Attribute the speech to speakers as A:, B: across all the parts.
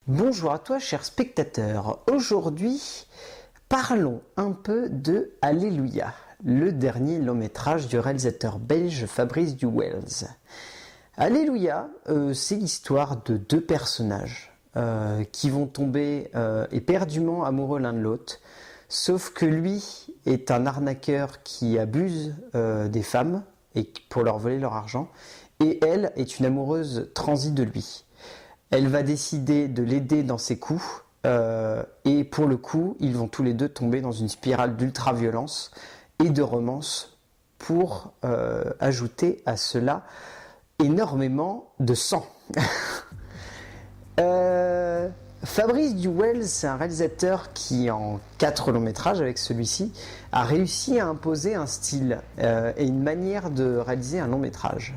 A: Bonjour à toi, cher spectateur. Aujourd'hui, parlons un peu de Alléluia, le dernier long métrage du réalisateur belge Fabrice Duwels. Alléluia, c'est l'histoire de deux personnages qui vont tomber éperdument amoureux l'un de l'autre, sauf que lui est un arnaqueur qui abuse des femmes et pour leur voler leur argent, et elle est une amoureuse transie de lui. Elle va décider de l'aider dans ses coups, et pour le coup, ils vont tous les deux tomber dans une spirale d'ultra-violence et de romance pour ajouter à cela énormément de sang. Fabrice Duwels, c'est un réalisateur qui, en 4 longs métrages avec celui-ci, a réussi à imposer un style et une manière de réaliser un long métrage.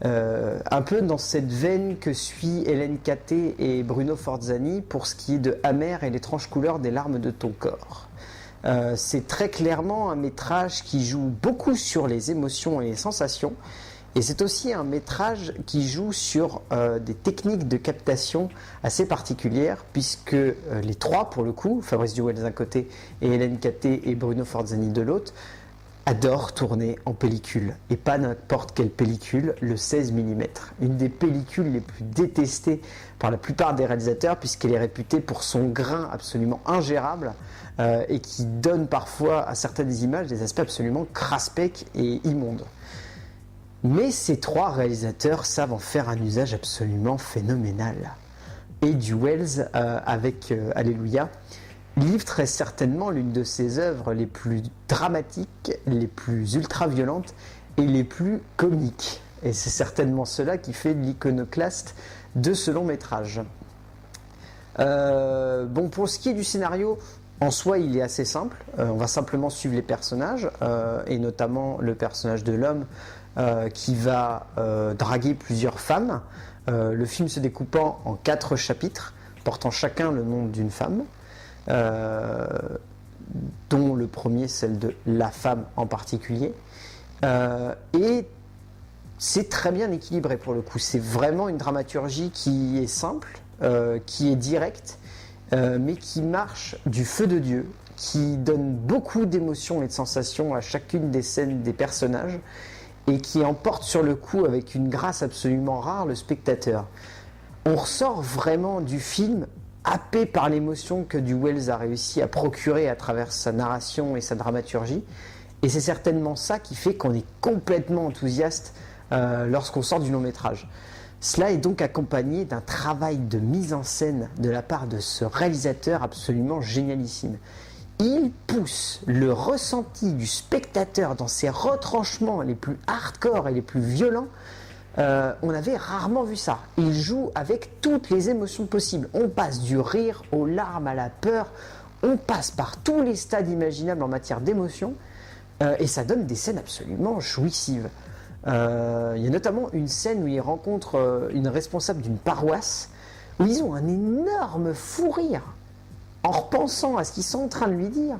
A: Un peu dans cette veine que suit Hélène Catté et Bruno Forzani pour ce qui est de Amer et l'étrange couleur des larmes de ton corps. C'est très clairement un métrage qui joue beaucoup sur les émotions et les sensations, et c'est aussi un métrage qui joue sur des techniques de captation assez particulières, puisque les trois, pour le coup, Fabrice Duwels d'un côté et Hélène Catté et Bruno Forzani de l'autre, adore tourner en pellicule, et pas n'importe quelle pellicule, le 16 mm. Une des pellicules les plus détestées par la plupart des réalisateurs, puisqu'elle est réputée pour son grain absolument ingérable et qui donne parfois à certaines images des aspects absolument craspec et immondes. Mais ces trois réalisateurs savent en faire un usage absolument phénoménal. Et Duwels, avec Alléluia, livre très certainement l'une de ses œuvres les plus dramatiques, les plus ultra-violentes et les plus comiques. Et c'est certainement cela qui fait l'iconoclaste de ce long métrage. Pour ce qui est du scénario, en soi il est assez simple. On va simplement suivre les personnages, et notamment le personnage de l'homme qui va draguer plusieurs femmes. Le film se découpant en 4 chapitres, portant chacun le nom d'une femme. Dont le premier, celle de la femme en particulier. Et c'est très bien équilibré pour le coup. C'est vraiment une dramaturgie qui est simple, qui est directe, mais qui marche du feu de Dieu, qui donne beaucoup d'émotions et de sensations à chacune des scènes des personnages, et qui emporte sur le coup, avec une grâce absolument rare, le spectateur. On ressort vraiment du film happé par l'émotion que Duwels a réussi à procurer à travers sa narration et sa dramaturgie, et c'est certainement ça qui fait qu'on est complètement enthousiaste lorsqu'on sort du long métrage. Cela est donc accompagné d'un travail de mise en scène de la part de ce réalisateur absolument génialissime. Il pousse le ressenti du spectateur dans ses retranchements les plus hardcore et les plus violents. On avait rarement vu ça. Il joue avec toutes les émotions possibles. On passe du rire aux larmes, à la peur. On passe par tous les stades imaginables en matière d'émotion. Et ça donne des scènes absolument jouissives. Il y a notamment une scène où il rencontre une responsable d'une paroisse, où ils ont un énorme fou rire en repensant à ce qu'ils sont en train de lui dire,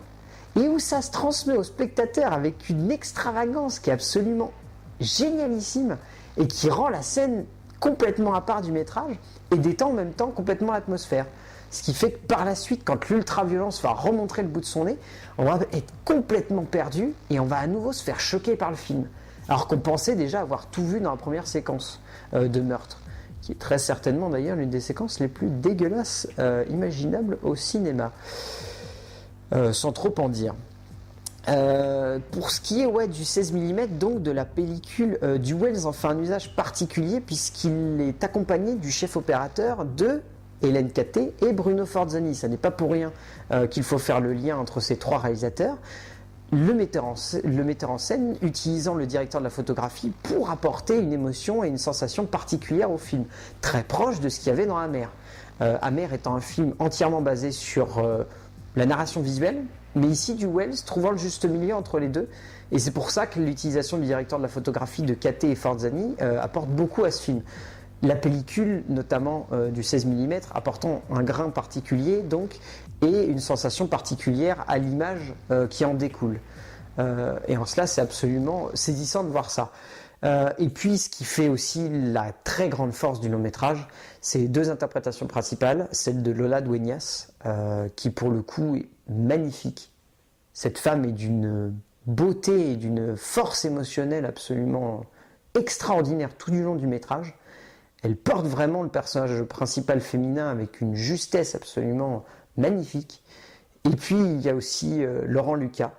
A: et où ça se transmet au spectateur avec une extravagance qui est absolument génialissime, et qui rend la scène complètement à part du métrage et détend en même temps complètement l'atmosphère. Ce qui fait que par la suite, quand l'ultra-violence va remontrer le bout de son nez, on va être complètement perdu et on va à nouveau se faire choquer par le film. Alors qu'on pensait déjà avoir tout vu dans la première séquence de meurtre, qui est très certainement d'ailleurs l'une des séquences les plus dégueulasses imaginables au cinéma. Sans trop en dire. Pour ce qui est du 16 mm, donc de la pellicule, Duwels en fait un usage particulier puisqu'il est accompagné du chef opérateur de Hélène Catté et Bruno Forzani. Ça n'est pas pour rien qu'il faut faire le lien entre ces trois réalisateurs. Le metteur en scène utilisant le directeur de la photographie pour apporter une émotion et une sensation particulière au film, très proche de ce qu'il y avait dans Amer. Amer étant un film entièrement basé sur la narration visuelle, mais ici Duwels trouvant le juste milieu entre les deux, et c'est pour ça que l'utilisation du directeur de la photographie de Catté et Forzani apporte beaucoup à ce film. La pellicule, notamment du 16 mm, apportant un grain particulier donc, et une sensation particulière à l'image qui en découle. Et en cela, c'est absolument saisissant de voir ça. Et puis, ce qui fait aussi la très grande force du long métrage, c'est les deux interprétations principales, celle de Lola Dueñas, qui pour le coup est magnifique. Cette femme est d'une beauté et d'une force émotionnelle absolument extraordinaire tout du long du métrage. Elle porte vraiment le personnage principal féminin avec une justesse absolument magnifique. Et puis, il y a aussi Laurent Lucas,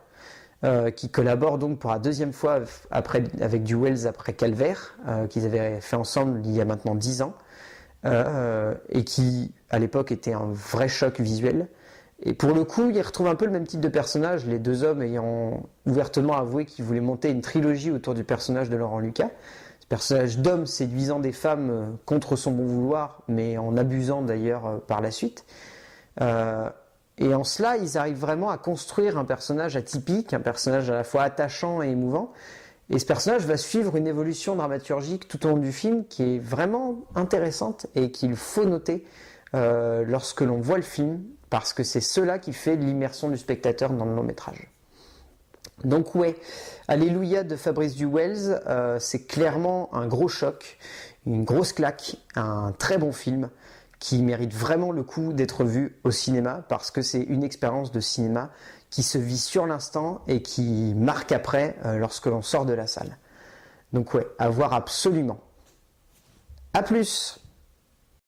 A: qui collabore donc pour la deuxième fois avec du Wells après Calvaire, qu'ils avaient fait ensemble il y a maintenant 10 ans, et qui, à l'époque, était un vrai choc visuel. Et pour le coup, ils retrouvent un peu le même type de personnage, les deux hommes ayant ouvertement avoué qu'ils voulaient monter une trilogie autour du personnage de Laurent Lucas. Ce personnage d'homme séduisant des femmes contre son bon vouloir, mais en abusant d'ailleurs par la suite. Et en cela, ils arrivent vraiment à construire un personnage atypique, un personnage à la fois attachant et émouvant. Et ce personnage va suivre une évolution dramaturgique tout au long du film qui est vraiment intéressante et qu'il faut noter lorsque l'on voit le film, parce que c'est cela qui fait l'immersion du spectateur dans le long métrage. Donc ouais, Alléluia de Fabrice Du Wells, c'est clairement un gros choc, une grosse claque, un très bon film qui mérite vraiment le coup d'être vu au cinéma, parce que c'est une expérience de cinéma qui se vit sur l'instant et qui marque après lorsque l'on sort de la salle. Donc ouais, à voir absolument. À plus!